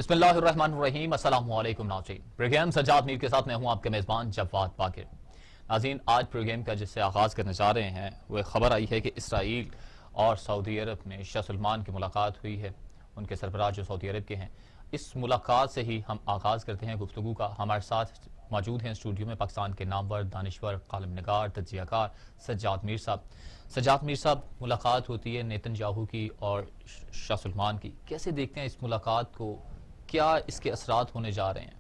بسم اللہ الرحمن الرحیم، السلام علیکم ناظرین۔ پروگرام سجاد میر کے ساتھ میں ہوں آپ کے میزبان جواد باقر۔ ناظرین، آج پروگرام کا جس سے آغاز کرنے جا رہے ہیں وہ خبر آئی ہے کہ اسرائیل اور سعودی عرب میں شاہ سلمان کی ملاقات ہوئی ہے، ان کے سربراہ جو سعودی عرب کے ہیں۔ اس ملاقات سے ہی ہم آغاز کرتے ہیں گفتگو کا۔ ہمارے ساتھ موجود ہیں اسٹوڈیو میں پاکستان کے نامور دانشور، کالم نگار، تجزیہ کار سجاد میر صاحب۔ سجاد میر صاحب، ملاقات ہوتی ہے نیتن یاہو کی اور شاہ سلمان کی، کیسے دیکھتے ہیں اس ملاقات کو؟ کیا اس کے اثرات ہونے جا رہے ہیں؟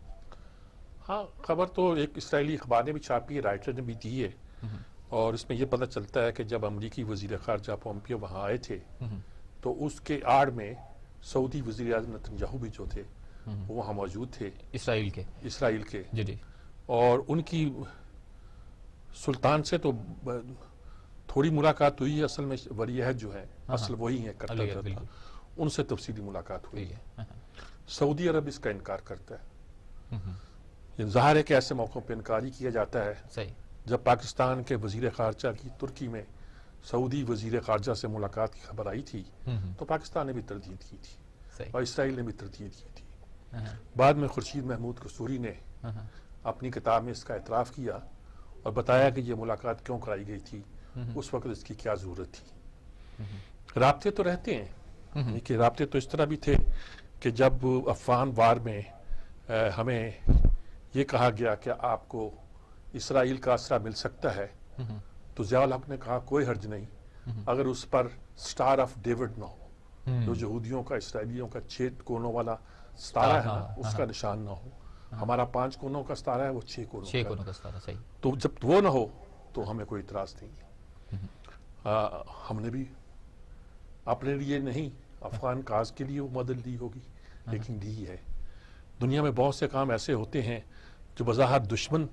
ہاں، خبر تو ایک اسرائیلی اخبار نے بھی چھاپی ہے، رائٹر نے بھی دی ہے، اور اس میں یہ پتہ چلتا ہے کہ جب امریکی وزیر خارجہ پومپیو وہاں آئے تھے تو اس کے آڑ میں سعودی وزیر اعظم نیتن یاہو بھی جو تھے وہ وہاں موجود تھے، اسرائیل کے جی اور ان کی سلطان سے تو تھوڑی ملاقات ہوئی ہے، اصل میں ولی عہد جو ہے اصل وہی ہیں کرتا تھا، ان سے تفصیلی ملاقات ہوئی ہے۔ سعودی عرب اس کا انکار کرتا ہے، ظاہر ہے کہ ایسے موقعوں پہ انکار ہی کیا جاتا ہے۔ جب پاکستان کے وزیر خارجہ کی ترکی میں سعودی وزیر خارجہ سے ملاقات کی خبر آئی تھی تو پاکستان نے بھی تردید کی تھی اور اسرائیل نے بھی تردید کی تھی۔ بعد میں خورشید محمود قصوری نے اپنی کتاب میں اس کا اعتراف کیا اور بتایا کہ یہ ملاقات کیوں کرائی گئی تھی، اس وقت اس کی کیا ضرورت تھی۔ رابطے تو رہتے ہیں، لیکن رابطے تو اس طرح بھی تھے کہ جب افغان وار میں ہمیں یہ کہا گیا کہ آپ کو اسرائیل کا آسرا مل سکتا ہے تو ضیاء الحق نے کہا کوئی حرج نہیں اگر اس پر سٹار آف ڈیوڈ نہ ہو، جو یہودیوں کا اسرائیلیوں کا 6 کونوں والا ستارہ ہے نا، اس کا نشان نہ ہو۔ ہمارا 5 کونوں کا ستارہ ہے، وہ 6 کونوں کا ستارہ، صحیح۔ تو جب وہ نہ ہو تو ہمیں کوئی اعتراض نہیں ہے۔ ہم نے بھی اپنے لیے نہیں، افغان کاز کے لیے وہ مدد دی ہوگی، لیکن دی ہے۔ دنیا میں بہت سے کام ایسے ہوتے ہیں جو بظاہر دشمن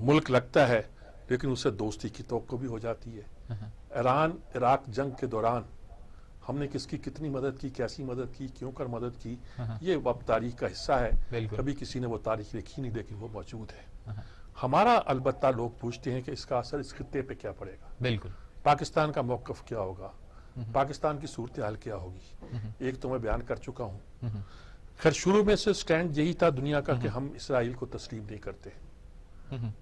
ملک لگتا ہے لیکن اسے دوستی کی توقع بھی ہو جاتی ہے۔ ایران عراق جنگ کے دوران ہم نے کس کی کتنی مدد کی، کیسی مدد کی، کیوں کر مدد کی، یہ اب تاریخ کا حصہ ہے۔ کبھی کسی نے وہ تاریخ لکھی نہیں لیکن وہ موجود ہے۔ ہمارا البتہ لوگ پوچھتے ہیں کہ اس کا اثر اس خطے پہ کیا پڑے گا، بالکل پاکستان کا موقف کیا ہوگا، پاکستان کی صورتحال کیا ہوگی۔ ایک تو میں بیان کر چکا ہوں، خیر شروع میں سے سٹینڈ یہی تھا دنیا کا کہ ہم اسرائیل کو تسلیم نہیں کرتے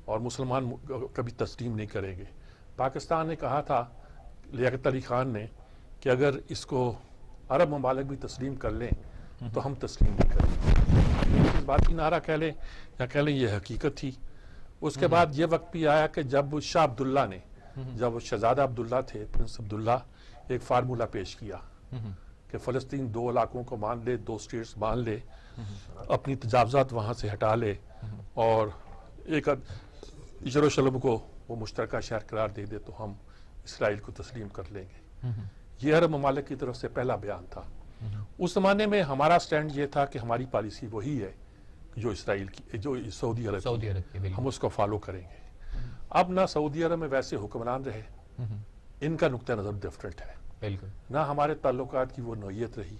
اور مسلمان کبھی تسلیم نہیں کریں گے۔ پاکستان نے کہا تھا، لیاقت علی خان نے، کہ اگر اس کو عرب ممالک بھی تسلیم کر لیں تو ہم تسلیم نہیں کریں گے۔ اس بات کی نعرہ کہہ لیں یا کہہ لیں یہ حقیقت تھی۔ اس کے بعد یہ وقت بھی آیا کہ جب شاہ عبداللہ نے، جب شہزادہ عبداللہ تھے، پرنس عبداللہ، ایک فارمولہ پیش کیا کہ فلسطین 2 علاقوں کو مان لے، 2 اسٹیٹس مان لے، اپنی تجاوزات وہاں سے ہٹا لے اور ایک یروشلم کو وہ مشترکہ شہر قرار دے دے تو ہم اسرائیل کو تسلیم کر لیں گے۔ یہ عرب ممالک کی طرف سے پہلا بیان تھا۔ اس زمانے میں ہمارا سٹینڈ یہ تھا کہ ہماری پالیسی وہی ہے جو اسرائیل کی، جو سعودی عرب کی، ہم اس کو فالو کریں گے۔ اب نہ سعودی عرب میں ویسے حکمران رہے، ان کا نقطہ نظر ڈیفرنٹ ہے، نہ ہمارے تعلقات کی وہ نوعیت رہی،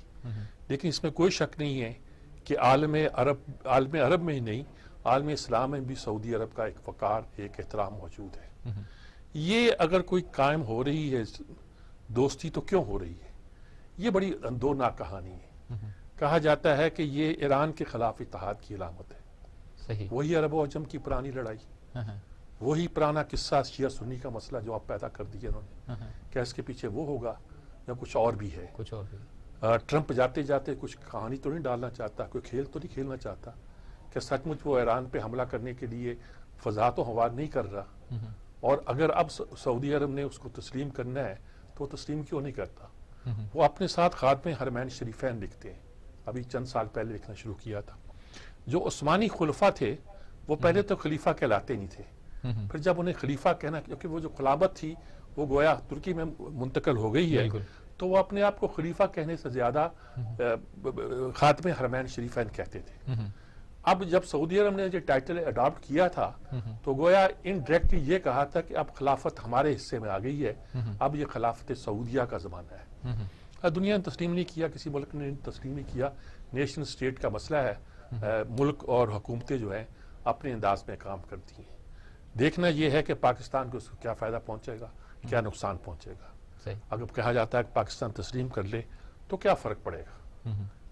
لیکن اس میں کوئی شک نہیں ہے کہ عالم عرب میں ہی نہیں، عالم اسلام میں بھی سعودی عرب کا ایک وقار، ایک احترام موجود ہے۔ یہ اگر کوئی قائم ہو رہی ہے دوستی تو کیوں ہو رہی ہے؟ یہ بڑی اندونا کہانی ہے۔ کہا جاتا ہے کہ یہ ایران کے خلاف اتحاد کی علامت ہے۔ وہی عرب و عجم کی پرانی لڑائی، وہی پرانا قصہ شیعہ سنی کا مسئلہ جو آپ پیدا کر دیا انہوں نے، کیا اس کے پیچھے وہ ہوگا یا کچھ اور بھی ہے؟ ٹرمپ جاتے جاتے کچھ کہانی تو نہیں ڈالنا چاہتا، کوئی کھیل تو نہیں کھیلنا چاہتا کہ سچ مچ وہ ایران پہ حملہ کرنے کے لیے فضا تو ہوا نہیں کر رہا؟ اور اگر اب سعودی عرب نے اس کو تسلیم کرنا ہے تو وہ تسلیم کیوں نہیں کرتا؟ وہ اپنے ساتھ خاتم حرمین شریفین لکھتے ہیں، ابھی چند سال پہلے لکھنا شروع کیا تھا۔ جو عثمانی خلفاء تھے وہ پہلے تو خلیفہ کہلاتے نہیں تھے، پھر جب انہیں خلیفہ کہنا، کیونکہ وہ جو خلافت تھی وہ گویا ترکی میں منتقل ہو گئی ہے، تو وہ اپنے آپ کو خلیفہ کہنے سے زیادہ خاتم حرمین شریفین کہتے تھے۔ اب جب سعودی عرب نے یہ ٹائٹل اڈاپٹ کیا تھا تو گویا انڈائریکٹلی یہ کہا تھا کہ اب خلافت ہمارے حصے میں آ گئی ہے، اب یہ خلافت سعودیہ کا زمانہ ہے۔ دنیا نے تسلیم نہیں کیا، کسی ملک نے تسلیم نہیں کیا، نیشن سٹیٹ کا مسئلہ ہے، ملک اور حکومتیں جو ہیں اپنے انداز میں کام کرتی ہیں۔ دیکھنا یہ ہے کہ پاکستان کو اس کو کیا فائدہ پہنچے گا، کیا نقصان پہنچے گا۔ اگر کہا جاتا ہے کہ پاکستان تسلیم کر لے تو کیا فرق پڑے گا؟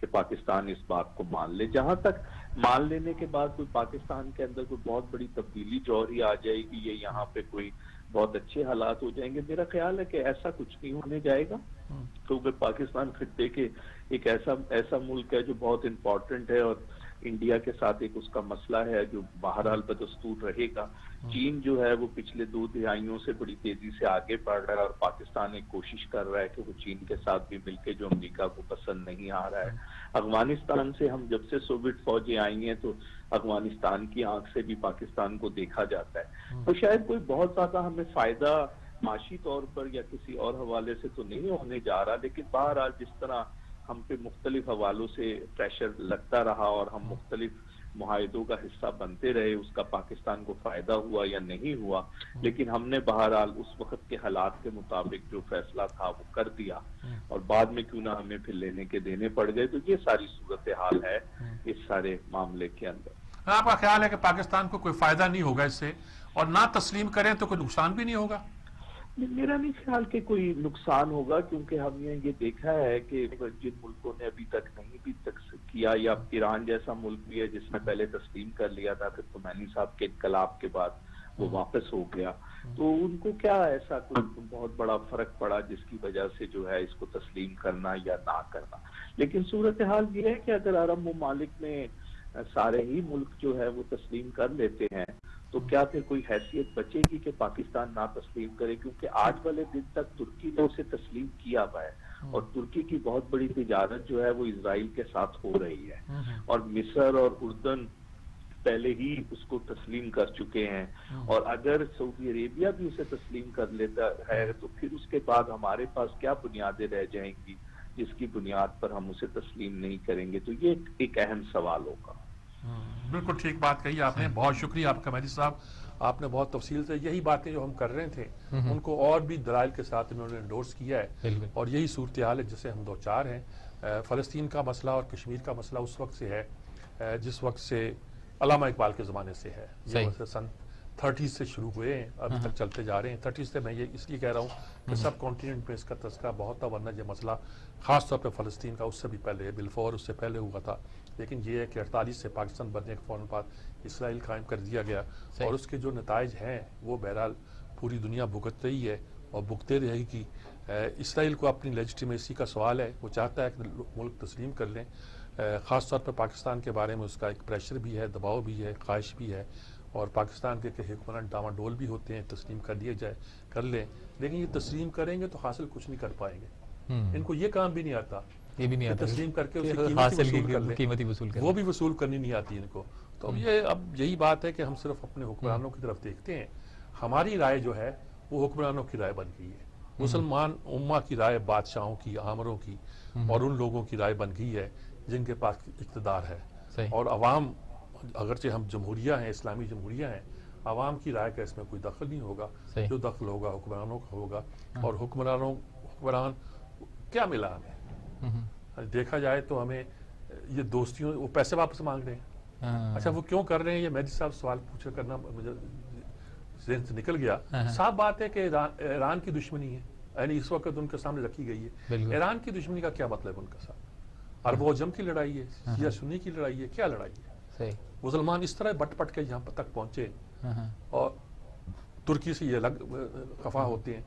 کہ پاکستان اس بات کو مان لے. جہاں تک مان لینے کے بعد کوئی پاکستان کے اندر کوئی بہت بڑی تبدیلی جوہری آ جائے گی یا یہاں پہ کوئی بہت اچھے حالات ہو جائیں گے, میرا خیال ہے کہ ایسا کچھ نہیں ہونے جائے گا, کیونکہ پاکستان خطے کے ایک ایسا ملک ہے جو بہت امپورٹنٹ ہے, اور انڈیا کے ساتھ ایک اس کا مسئلہ ہے جو بہرحال بدستور رہے گا. چین جو ہے وہ پچھلے 2 دہائیوں سے بڑی تیزی سے آگے بڑھ رہا ہے, اور پاکستان ایک کوشش کر رہا ہے کہ وہ چین کے ساتھ بھی مل کے جو امریکہ کو پسند نہیں آ رہا ہے. افغانستان سے ہم جب سے سوویت فوجیں آئی ہیں تو افغانستان کی آنکھ سے بھی پاکستان کو دیکھا جاتا ہے. تو شاید کوئی بہت زیادہ ہمیں فائدہ معاشی طور پر یا کسی اور حوالے سے تو نہیں ہونے جا رہا, لیکن بہرحال جس طرح ہم پہ مختلف حوالوں سے پریشر لگتا رہا اور ہم مختلف معاہدوں کا حصہ بنتے رہے, اس کا پاکستان کو فائدہ ہوا یا نہیں ہوا, لیکن ہم نے بہرحال اس وقت کے حالات کے مطابق جو فیصلہ تھا وہ کر دیا, اور بعد میں کیوں نہ ہمیں پھر لینے کے دینے پڑ گئے. تو یہ ساری صورتحال ہے اس سارے معاملے کے اندر. آپ کا خیال ہے کہ پاکستان کو کوئی فائدہ نہیں ہوگا اس سے, اور نہ تسلیم کریں تو کوئی نقصان بھی نہیں ہوگا؟ میرا نہیں خیال کہ کوئی نقصان ہوگا, کیونکہ ہم نے یہ دیکھا ہے کہ جن ملکوں نے ابھی تک نہیں بھی کیا, یا ایران جیسا ملک بھی ہے جس نے پہلے تسلیم کر لیا تھا, پھر خمینی صاحب کے انقلاب کے بعد وہ واپس ہو گیا, تو ان کو کیا ایسا کوئی بہت بڑا فرق پڑا جس کی وجہ سے جو ہے اس کو تسلیم کرنا یا نہ کرنا. لیکن صورتحال یہ ہے کہ اگر عرب ممالک میں سارے ہی ملک جو ہے وہ تسلیم کر لیتے ہیں تو کیا پھر کوئی حیثیت بچے گی کہ پاکستان نہ تسلیم کرے, کیونکہ آج والے دن تک ترکی نے اسے تسلیم کیا ہوا ہے, اور ترکی کی بہت بڑی تجارت جو ہے وہ اسرائیل کے ساتھ ہو رہی ہے, اور مصر اور اردن پہلے ہی اس کو تسلیم کر چکے ہیں, اور اگر سعودی عربیہ بھی اسے تسلیم کر لیتا ہے تو پھر اس کے بعد ہمارے پاس کیا بنیادیں رہ جائیں گی جس کی بنیاد پر ہم اسے تسلیم نہیں کریں گے. تو یہ ایک اہم سوال ہوگا. بالکل ٹھیک بات کہی آپ نے, بہت شکریہ آپ کا مہدی صاحب, آپ نے بہت تفصیل سے یہی باتیں جو ہم کر رہے تھے ان کو اور بھی دلائل کے ساتھ انہوں نے انڈورس کیا ہے, اور یہی صورتحال ہے جسے ہم 2-4 ہیں. فلسطین کا مسئلہ اور کشمیر کا مسئلہ اس وقت سے ہے جس وقت سے علامہ اقبال کے زمانے سے ہے, یہ سن 30 سے شروع ہوئے ہیں, ابھی تک چلتے جا رہے ہیں. 30 سے میں یہ اس لیے کہہ رہا ہوں کہ سب کانٹیننٹ میں اس کا تذکرہ بہت تھا, ورنہ یہ مسئلہ خاص طور پہ فلسطین کا اس سے بھی پہلے بالفور اس سے پہلے ہوا تھا. لیکن یہ ہے کہ 48 سے پاکستان بننے کے فوراً بعد اسرائیل قائم کر دیا گیا, اور اس کے جو نتائج ہیں وہ بہرحال پوری دنیا بھگت رہی ہے اور بھگتے رہے گی. اسرائیل کو اپنی لیجٹیمیسی کا سوال ہے, وہ چاہتا ہے کہ ملک تسلیم کر لیں, خاص طور پر پاکستان کے بارے میں اس کا ایک پریشر بھی ہے, دباؤ بھی ہے, خواہش بھی ہے, اور پاکستان کے حکمران ڈاما ڈول بھی ہوتے ہیں تسلیم کر لیے جائے کر لیں, لیکن یہ تسلیم کریں گے تو حاصل کچھ نہیں کر پائیں گے. ان کو یہ کام بھی نہیں آتا, یہ بھی نہیں آتا تسلیم کر کے قیمتی وصول کر, وہ بھی وصول کرنی نہیں آتی ان کو. تو اب یہی بات ہے کہ ہم صرف اپنے حکمرانوں کی طرف دیکھتے ہیں. ہماری رائے جو ہے وہ حکمرانوں کی رائے بن گئی ہے, مسلمان امہ کی رائے بادشاہوں کی, آمروں کی, اور ان لوگوں کی رائے بن گئی ہے جن کے پاس اقتدار ہے. اور عوام, اگرچہ ہم جمہوریہ ہیں, اسلامی جمہوریہ ہیں, عوام کی رائے کا اس میں کوئی دخل نہیں ہوگا. جو دخل ہوگا حکمرانوں کا ہوگا, اور حکمران کیا ملا ہمیں؟ دیکھا جائے تو ہمیں یہ دوستیوں, وہ پیسے واپس مانگ رہے ہیں. اچھا وہ کیوں کر رہے ہیں, یہ مہدی صاحب سوال پوچھا کرنا مجھے ذہن سے نکل گیا. صاف بات ہے کہ ایران کی دشمنی ہے, یعنی اس وقت ان کے سامنے رکھی گئی ہے. ایران کی دشمنی کا کیا مطلب ان کے ساتھ؟ عرب و عجم کی لڑائی ہے, شیعہ سنی کی لڑائی ہے, کیا لڑائی ہے؟ مسلمان اس طرح بٹ پٹ کے یہاں تک پہنچے, اور ترکی سے یہ الگ خفا ہوتے ہیں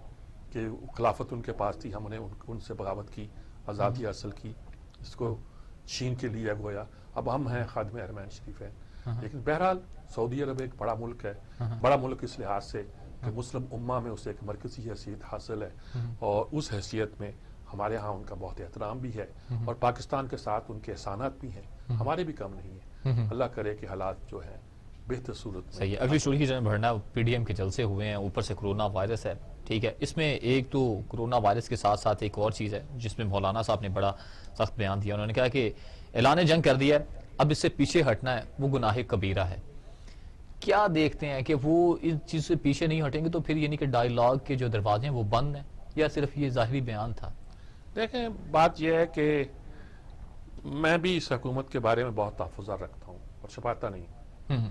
کہ خلافت ان کے پاس تھی, ہم نے ان سے بغاوت کی, آزادی حاصل کی, اس کو چین کے لیے گویا اب ہم ہیں خادم حرمین شریف ہیں. لیکن بہرحال سعودی عرب ایک بڑا ملک ہے, بڑا ملک اس لحاظ سے کہ مسلم امہ میں اسے ایک مرکزی حیثیت حاصل ہے, اور اس حیثیت میں ہمارے ہاں ان کا بہت احترام بھی ہے, اور پاکستان کے ساتھ ان کے احسانات بھی ہیں, ہمارے بھی کم نہیں ہیں. اللہ کرے کہ حالات جو ہیں بہتر صورت میں. صحیح ہے. اگلی اسٹوری کی جانب بڑھنا, پی ڈی ایم کے جلسے ہوئے ہیں, اوپر سے کرونا وائرس ہے, ٹھیک ہے. اس میں ایک تو کرونا وائرس کے ساتھ ساتھ ایک اور چیز ہے جس میں مولانا صاحب نے بڑا سخت بیان دیا. انہوں نے کہا کہ اعلان جنگ کر دیا ہے, اب اس سے پیچھے ہٹنا ہے وہ گناہ کبیرہ ہے. کیا دیکھتے ہیں کہ وہ اس چیز سے پیچھے نہیں ہٹیں گے تو پھر یعنی کہ ڈائیلاگ کے جو دروازے ہیں وہ بند ہیں, یا صرف یہ ظاہری بیان تھا؟ دیکھیں بات یہ ہے کہ میں بھی اس حکومت کے بارے میں بہت تحفظات رکھتا ہوں اور چھپاتا نہیں,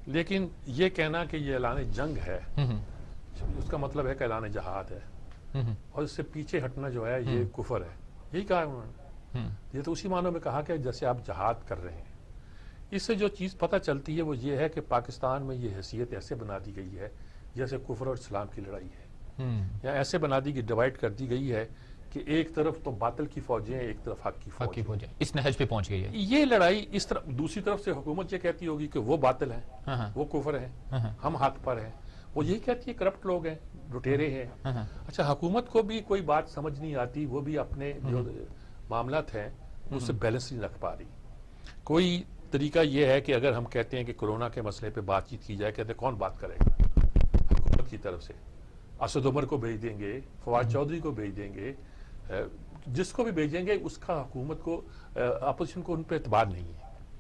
لیکن یہ کہنا کہ یہ اعلان جنگ ہے اس کا مطلب ہے کہ اعلان جہاد ہے, اور اس سے پیچھے ہٹنا جو ہے یہ کفر ہے. یہی کہا انہوں نے, یہ تو اسی معنوں میں کہا کہ جیسے آپ جہاد کر رہے ہیں. اس سے جو چیز پتہ چلتی ہے وہ یہ ہے کہ پاکستان میں یہ حیثیت ایسے بنا دی گئی ہے جیسے کفر اور اسلام کی لڑائی ہے، یا ایسے بنا دی کہ ڈیوائڈ کر دی گئی ہے کہ ایک طرف تو باطل کی فوجیں ہیں، ایک طرف حق کی فوج ہے. اس نہج پہ پہنچ گئی ہے یہ لڑائی اس طرف. دوسری طرف سے حکومت یہ کہتی ہوگی کہ وہ باطل ہیں، وہ کفر ہیں، ہم حق پر ہیں. وہ یہی کہتی ہے کرپٹ لوگ ہیں، لٹیرے ہیں. اچھا، حکومت کو بھی کوئی بات سمجھ نہیں آتی، وہ بھی اپنے جو معاملات ہیں اس سے بیلنس نہیں رکھ پا رہی. کوئی طریقہ یہ ہے کہ اگر ہم کہتے ہیں کہ کورونا کے مسئلے پہ بات چیت کی جائے، کہتے ہیں کون بات کرے گا؟ حکومت کی طرف سے اسد عمر کو بھیج دیں گے، فواد چودھری کو بھیج دیں گے، جس کو بھی بھیجیں گے اس کا حکومت کو، اپوزیشن کو ان پہ اعتبار نہیں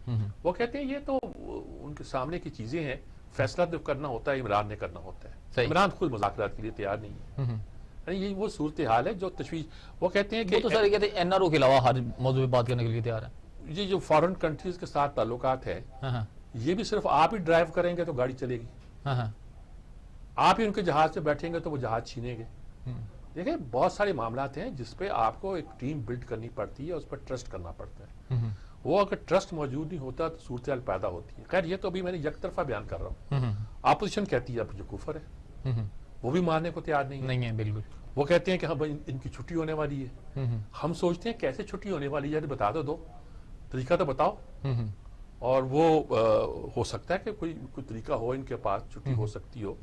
ہے. وہ کہتے ہیں یہ تو ان کے سامنے کی چیزیں ہیں، فیصلہ تو کرنا ہوتا ہے عمران نے کرنا ہوتا ہے. عمران خود مذاکرات کے لیے تیار نہیں ہے. یہ وہ صورتحال ہے جو تشویش. وہ کہتے ہیں کہ وہ تو سر کہتے ہیں NRO کے علاوہ ہر موضوع پہ بات کرنے کے لیے تیار ہے. یہ جو فارن کنٹریز کے ساتھ تعلقات ہے، یہ بھی صرف آپ ہی ڈرائیو کریں گے تو گاڑی چلے گی، آپ ہی ان کے جہاز سے بیٹھیں گے تو وہ جہاز چھینیں گے. دیکھیں بہت سارے معاملات ہیں جس پہ آپ کو ایک ٹیم بلڈ کرنی پڑتی ہے، اس پر ٹرسٹ کرنا پڑتا ہے. وہ اگر ٹرسٹ موجود نہیں ہوتا تو صورتحال پیدا ہوتی ہے. خیر یہ تو ابھی میں نے یک طرفہ بیان کر رہا ہوں. اپوزیشن کہتی ہے اب جو کفر ہے، وہ بھی ماننے کو تیار نہیں ہے. بالکل. وہ کہتے ہیں کہ ہم ان کی چھٹی ہونے والی ہے. ہم سوچتے ہیں کیسے چھٹی ہونے والی ہے، بتا دو طریقہ تو بتاؤ. اور وہ ہو سکتا ہے کہ کوئی طریقہ ہو ان کے پاس، چھٹی ہو سکتی ہو.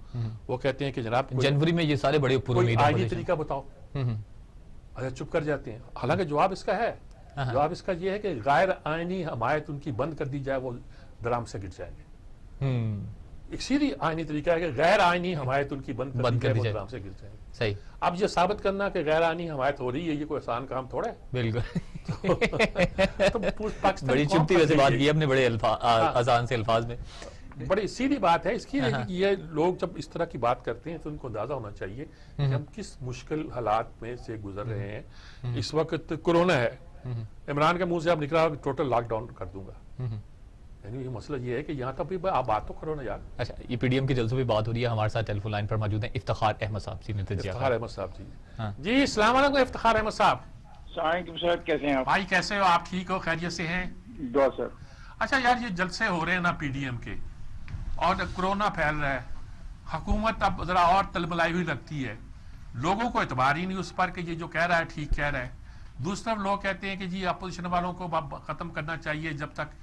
وہ کہتے ہیں کہ جناب جنوری میں یہ سارے بڑے کوئی آئینی طریقہ بتاؤ. اچھا چپ کر جاتے ہیں. حالانکہ جواب اس کا ہے، جواب اس کا یہ ہے کہ غیر آئینی حمایت ان کی بند کر دی جائے، وہ درام سے گر جائیں گے. ایک سیدھی آئینی طریقہ ہے کہ غیر آئینی حمایت ان کی بند کر دی جائے، وہ درام سے گر جائیں گے. صحیح. اب یہ ثابت کرنا کہ غیر آئینی حمایت ہو رہی ہے یہ کوئی آسان کام تھوڑا ہے. بالکل. بڑی چپتی ویسے بات کی اپنے بڑے آسان سے الفاظ میں. بڑی سیدھی بات ہے اس کی. یہ لوگ جب اس طرح کی بات کرتے ہیں تو ان کو اندازہ ہونا چاہیے کہ ہم کس مشکل حالات میں سے گزر رہے ہیں. اس وقت کورونا ہے، عمران کے منہ سے اب نکلا کہ ٹوٹل لاک ڈاؤن کر دوں گا. یعنی یہ مسئلہ یہ ہے کہ یہاں تک بھی آپ بات تو کرو نا یار. اچھا، یہ پی ڈی ایم کے جلسوں پہ بات ہو رہی ہے. ہمارے ساتھ ٹیلی فون لائن پر موجود ہیں افتخار احمد صاحب. افتخار احمد صاحب جی السلام علیکم. افتخار احمد صاحب. السلام علیکم سر، کیسے ہیں آپ؟ بھائی کیسے ہو آپ؟ ٹھیک ہو؟ خیریت سے ہیں؟ دعا سر. اچھا یار، یہ جلسے ہو رہے ہیں نا پی ڈی ایم کے، اور کورونا پھیل رہا ہے. حکومت اب ذرا اور تلبلائی ہوئی لگتی ہے. لوگوں کو اعتبار ہی نہیں اس پر کہ یہ جو کہہ رہا ہے ٹھیک کہہ رہا ہے. دوسری طرف لوگ کہتے ہیں کہ جی اپوزیشن والوں کو ختم کرنا چاہیے جب تک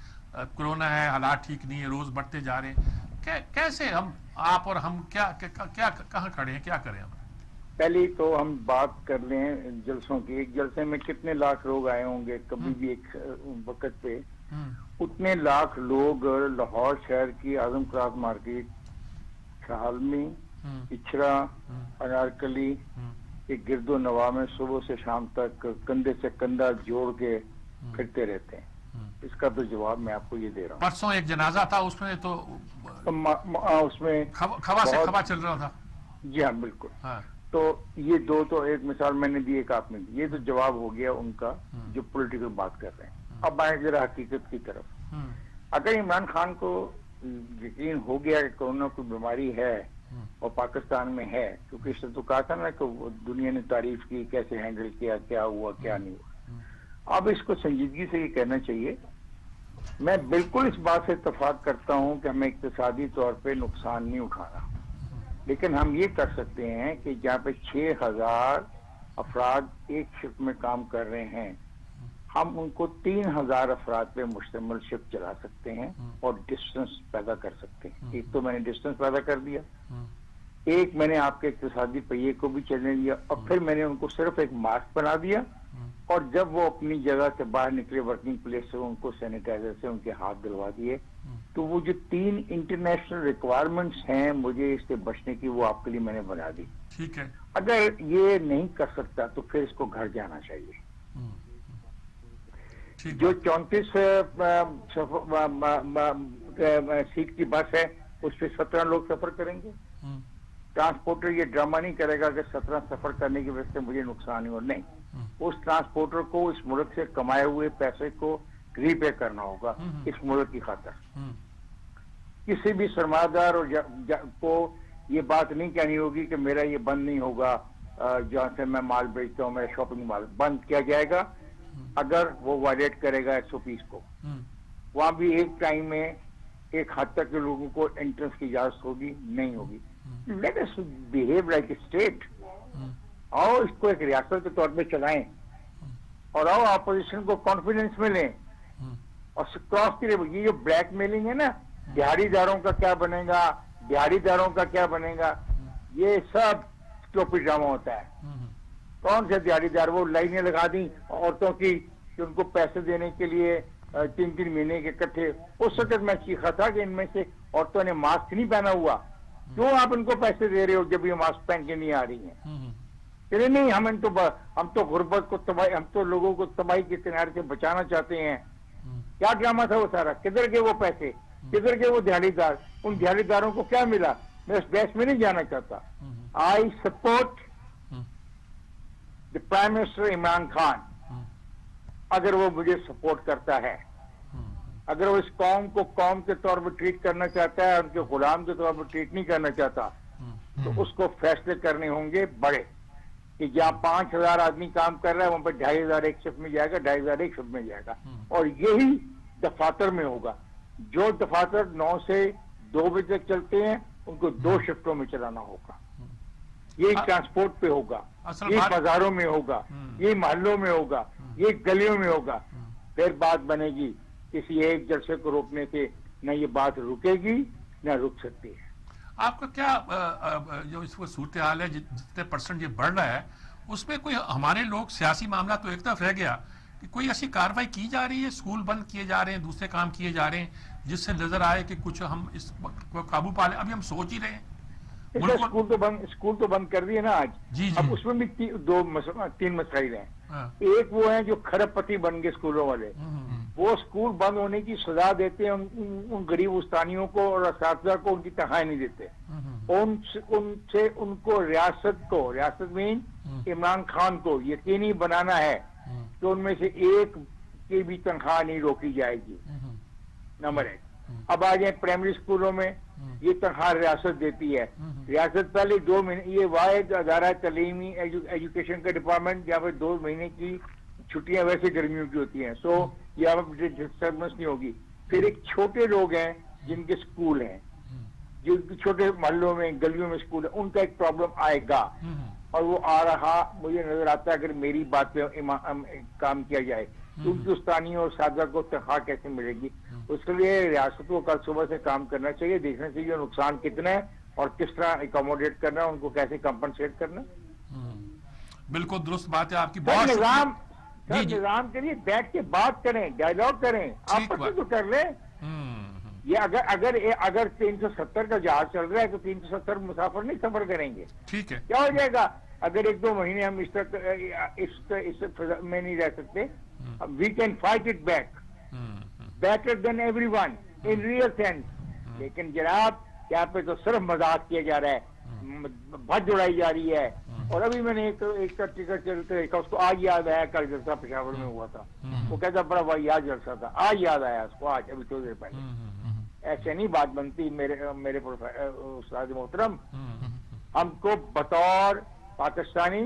کورونا ہے، حالات ٹھیک نہیں ہے، روز بڑھتے جا رہے ہیں. کیسے ہم، آپ اور ہم کیا کہاں کھڑے ہیں، کیا کریں ہم؟ پہلی تو ہم بات کر لیں جلسوں کی. ایک جلسے میں کتنے لاکھ لوگ آئے ہوں گے کبھی بھی ایک وقت پہ؟ اتنے لاکھ لوگ لاہور شہر کی اعظم کراس مارکیٹ، شہالمی، اچھرا، انارکلی کے گرد و نواح میں صبح سے شام تک کندھے سے کندھا جوڑ کے پھرتے رہتے ہیں. اس کا تو جواب میں آپ کو یہ دے رہا ہوں. پرسوں ایک جنازہ تھا، اس میں تو اس میں خوا چل رہا تھا. جی ہاں بالکل. تو یہ دو تو ایک مثال میں نے دی، ایک آپ نے دی. یہ تو جواب ہو گیا ان کا جو پولیٹیکل بات کر رہے ہیں. اب آئیں ذرا حقیقت کی طرف. اگر عمران خان کو یقین ہو گیا کہ کورونا کوئی بیماری ہے اور پاکستان میں ہے، کیونکہ اس نے تو کہا تھا نا کہ دنیا نے تعریف کی کیسے ہینڈل کیا، کیا ہوا کیا نہیں ہوا. اب اس کو سنجیدگی سے یہ کہنا چاہیے. میں بالکل اس بات سے اتفاق کرتا ہوں کہ ہمیں اقتصادی طور پہ نقصان نہیں اٹھانا، لیکن ہم یہ کر سکتے ہیں کہ جہاں پہ 6000 افراد ایک شفٹ میں کام کر رہے ہیں، ہم ان کو 3000 افراد پہ مشتمل شفٹ چلا سکتے ہیں اور ڈسٹنس پیدا کر سکتے ہیں. ایک تو میں نے ڈسٹنس پیدا کر دیا، ایک میں نے آپ کے اقتصادی پہیے کو بھی چلنے دیا، اور پھر میں نے ان کو صرف ایک ماسک بنا دیا، اور جب وہ اپنی جگہ سے باہر نکلے ورکنگ پلیس سے ان کو سینیٹائزر سے ان کے ہاتھ دلوا دیے. تو وہ جو 3 انٹرنیشنل ریکوائرمنٹس ہیں مجھے اس سے بچنے کی، وہ آپ کے لیے میں نے بنا دی. ٹھیک ہے. اگر یہ نہیں کر سکتا تو پھر اس کو گھر جانا چاہیے. جو 34 سیٹ کی بس ہے اس پہ 17 لوگ سفر کریں گے. ٹرانسپورٹر یہ ڈرامہ نہیں کرے گا کہ 17 سفر کرنے کی وجہ سے مجھے نقصان ہو. نہیں، اس ٹرانسپورٹر کو اس ملک سے کمائے ہوئے پیسے کو ری پے کرنا ہوگا اس ملک کی خاطر. کسی بھی سرمایہ دار کو یہ بات نہیں کہنی ہوگی کہ میرا یہ بند نہیں ہوگا جہاں سے میں مال بیچتا ہوں، میرا شاپنگ مال بند کیا جائے گا. اگر وہ وائلیٹ کرے گا SOPs کو. وہاں بھی ایک ٹائم میں ایک حد تک کے لوگوں کو انٹرنس کی اجازت ہوگی نہیں ہوگی. Let us behave like a state. آؤ اس کو ایک ریاست کے طور پہ چلائیں اور آؤ اپوزیشن کو کانفیڈنس میں لیں اور کراس کی. یہ جو بلیک میلنگ ہے نا, دہاڑی داروں کا کیا بنے گا, دہاڑی داروں کا کیا بنے گا, یہ سب اسٹوپڈ ڈرامہ ہوتا ہے. کون سے دہاڑی دار؟ وہ لائنیں لگا دیں عورتوں کی کہ ان کو پیسے دینے کے لیے 3 مہینے کے اکٹھے. اس وقت میں چیخا تھا کہ ان میں سے عورتوں نے ماسک نہیں پہنا ہوا, کیوں آپ ان کو پیسے دے رہے ہو جب یہ ماسک پہن کے نہیں آ رہی ہیں؟ کہ نہیں, ہم تو غربت کو تباہی, ہم تو لوگوں کو تباہی کے کنارے سے بچانا چاہتے ہیں. کیا ڈرامہ تھا وہ سارا؟ کدھر گئے وہ پیسے, کدھر گئے وہ دہاڑی دار؟ ان دہاڑی داروں کو کیا ملا؟ میں اس بحث میں نہیں جانا چاہتا. I support the prime minister Imran Khan. اگر وہ مجھے سپورٹ کرتا ہے, اگر وہ اس قوم کو قوم کے طور پر ٹریٹ کرنا چاہتا ہے, ان کے غلام کے طور پر ٹریٹ نہیں کرنا چاہتا, تو اس کو فیصلے کرنے ہوں گے بڑے کہ جہاں 5,000 آدمی کام کر رہا ہے وہاں پہ 2,500 ایک شفٹ میں جائے گا, 2,500 ایک شفٹ میں جائے گا. اور یہی دفاتر میں ہوگا. جو دفاتر 9 سے 2 بجے تک چلتے ہیں ان کو 2 شفٹوں میں چلانا ہوگا. یہی ٹرانسپورٹ پہ ہوگا, یہ بازاروں میں ہوگا, یہ محلوں میں ہوگا, یہ گلیوں میں ہوگا. پھر بات بنے گی کسی ایک جلسے کو روکنے سے. نہ یہ بات رکے گی نہ رک سکتی ہے. آپ کا کیا جو اس وقت صورتحال ہے, جتنے % یہ بڑھ رہا ہے, اس میں کوئی ہمارے لوگ سیاسی معاملہ تو ایک طرف رہ گیا کہ کوئی ایسی کارروائی کی جا رہی ہے, اسکول بند کیے جا رہے ہیں, دوسرے کام کیے جا رہے ہیں, جس سے نظر آئے کہ کچھ ہم اس کو قابو پا لیں؟ ابھی ہم سوچ ہی رہے ہیں. اسکول تو بند کر دیے نا آج. جی اب اس میں بھی 3 مسائل ہیں. ایک وہ ہیں جو کھرب پتی بن گئے اسکولوں والے, وہ اسکول بند ہونے کی سزا دیتے ہیں ان غریب استانیوں کو اور اساتذہ کو, ان کی تنخواہیں نہیں دیتے. ان کو ریاست میں عمران خان کو یقینی بنانا ہے کہ ان میں سے ایک کی بھی تنخواہ نہیں روکی جائے گی. نمبر 1. اب آ جائیں پرائمری اسکولوں میں, یہ تنخواہ ریاست دیتی ہے. ریاست پہلے 2 مہینے, یہ واحد ادارہ تعلیمی ایجوکیشن کا ڈپارٹمنٹ جہاں پہ 2 مہینے کی چھٹیاں ویسے گرمیوں کی ہوتی ہیں, سو یہاں پہ ڈسٹربنس نہیں ہوگی. پھر ایک چھوٹے لوگ ہیں جن کے اسکول ہیں, جو چھوٹے محلوں میں گلیوں میں اسکول ہے, ان کا ایک پرابلم آئے گا اور وہ آ رہا. مجھے نظر آتا ہے اگر میری بات پہ کام کیا جائے تو ان کی استانیوں اور اساتذہ کو تنخواہ کیسے ملے گی. اس کے لیے ریاست کو کل صبح سے کام کرنا چاہیے, دیکھنا چاہیے نقصان کتنا ہے اور کس طرح اکوموڈیٹ کرنا ہے, ان کو کیسے کمپنسیٹ کرنا. بالکل درست بات ہے آپ کی. نظام کے لیے بیٹھ کے بات کریں, ڈائیلاگ کریں, آپس میں تو کر لیں. یہ اگر 370 کا جہاز چل رہا ہے تو 370 مسافر نہیں سفر کریں گے. ٹھیک ہے, کیا ہو جائے گا اگر 1-2 مہینے ہم اس میں نہیں رہ سکتے. We can fight it back better than everyone in real sense. لیکن جناب یہاں پہ تو صرف مذاق کیا جا رہا ہے, بھج اڑائی جا رہی ہے. اور ابھی میں نے ایک کا ٹکٹ چلتے دیکھا, اس کو آج یاد آیا کل جلسہ پشاور میں ہوا تھا, وہ کہتا بڑا بھائی آج جلسہ تھا, آج یاد آیا اس کو, آج ابھی تھوڑی دیر پہلے. ایسے نہیں بات بنتی میرے استاد محترم. ہم کو بطور پاکستانی,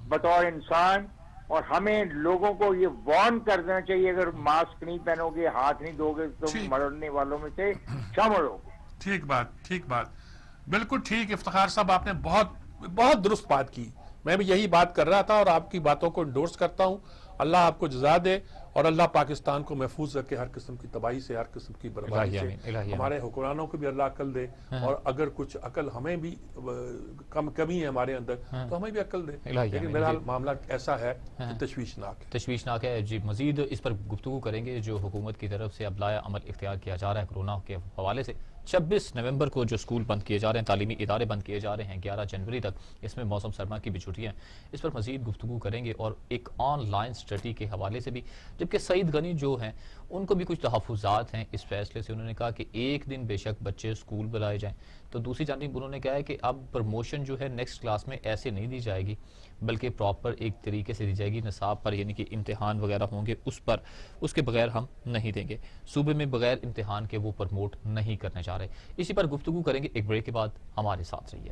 بطور انسان, اور ہمیں لوگوں کو یہ وارن کر دینا چاہیے اگر ماسک نہیں پہنو گے, ہاتھ نہیں دو گے تو مرنے والوں میں سے شامل ہوگے. ٹھیک بات, بالکل ٹھیک. افتخار صاحب آپ نے بہت درست بات کی. میں بھی یہی بات کر رہا تھا اور آپ کی باتوں کو انڈورس کرتا ہوں. اللہ آپ کو جزا دے اور اللہ پاکستان کو محفوظ رکھے ہر قسم کی تباہی سے, ہر قسم کی بربادی سے. ہمارے حکمرانوں کو بھی اللہ عقل دے, اور اگر کچھ عقل ہمیں بھی کمی ہے ہمارے اندر تو ہمیں بھی عقل دے. لیکن بہرحال معاملہ ایسا ہے کہ تشویشناک ہے. جی مزید اس پر گفتگو کریں گے. جو حکومت کی طرف سے اب لایا عمل اختیار کیا جا رہا ہے کورونا کے حوالے سے, 26 نومبر کو جو اسکول بند کیے جا رہے ہیں, تعلیمی ادارے بند کیے جا رہے ہیں 11 جنوری تک, اس میں موسم سرما کی بھی چھٹیاں ہیں, اس پر مزید گفتگو کریں گے. اور ایک آن لائن اسٹڈی کے حوالے سے بھی, جبکہ سعید غنی جو ہیں ان کو بھی کچھ تحفظات ہیں اس فیصلے سے. انہوں نے کہا کہ ایک دن بے شک بچے اسکول بلائے جائیں, تو دوسری جانب انہوں نے کہا ہے کہ اب پروموشن جو ہے نیکسٹ کلاس میں ایسے نہیں دی جائے گی, بلکہ پراپر ایک طریقے سے دی جائے گی نصاب پر, یعنی کہ امتحان وغیرہ ہوں گے اس پر, اس کے بغیر ہم نہیں دیں گے. صوبے میں بغیر امتحان کے وہ پروموٹ نہیں کرنے جا رہے. اسی پر گفتگو کریں گے. ایک بریک کے بعد ہمارے ساتھ رہیے.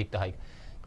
1/2।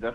10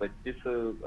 25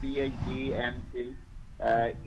PhD, MPhil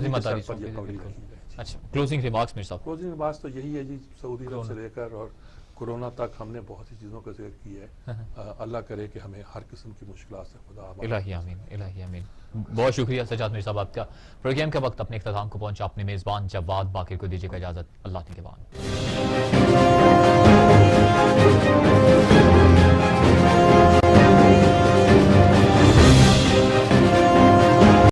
ذمہ داری سر پر یہ سونپی، پگڑی بالکل۔ رکھی گئی۔ اچھا، کلوزنگ ریمارکس مرزا صاحب۔ کلوزنگ بات تو یہی ہے جی، سعودی عرب سے لے کر اور کورونا تک ہم نے بہت سی چیزوں کا ذکر کیا ہے۔ اللہ کرے کہ ہمیں ہر قسم کی مشکلات سے خدا الہی آمین، الہی آمین۔ بہت شکریہ سجاد مرزا صاحب آپ کا۔ پروگرام کا وقت اپنے اختتام کو پہنچا، اپنے میزبان جواد باقر کو دیجیے گا اجازت، اللہ کے بعد۔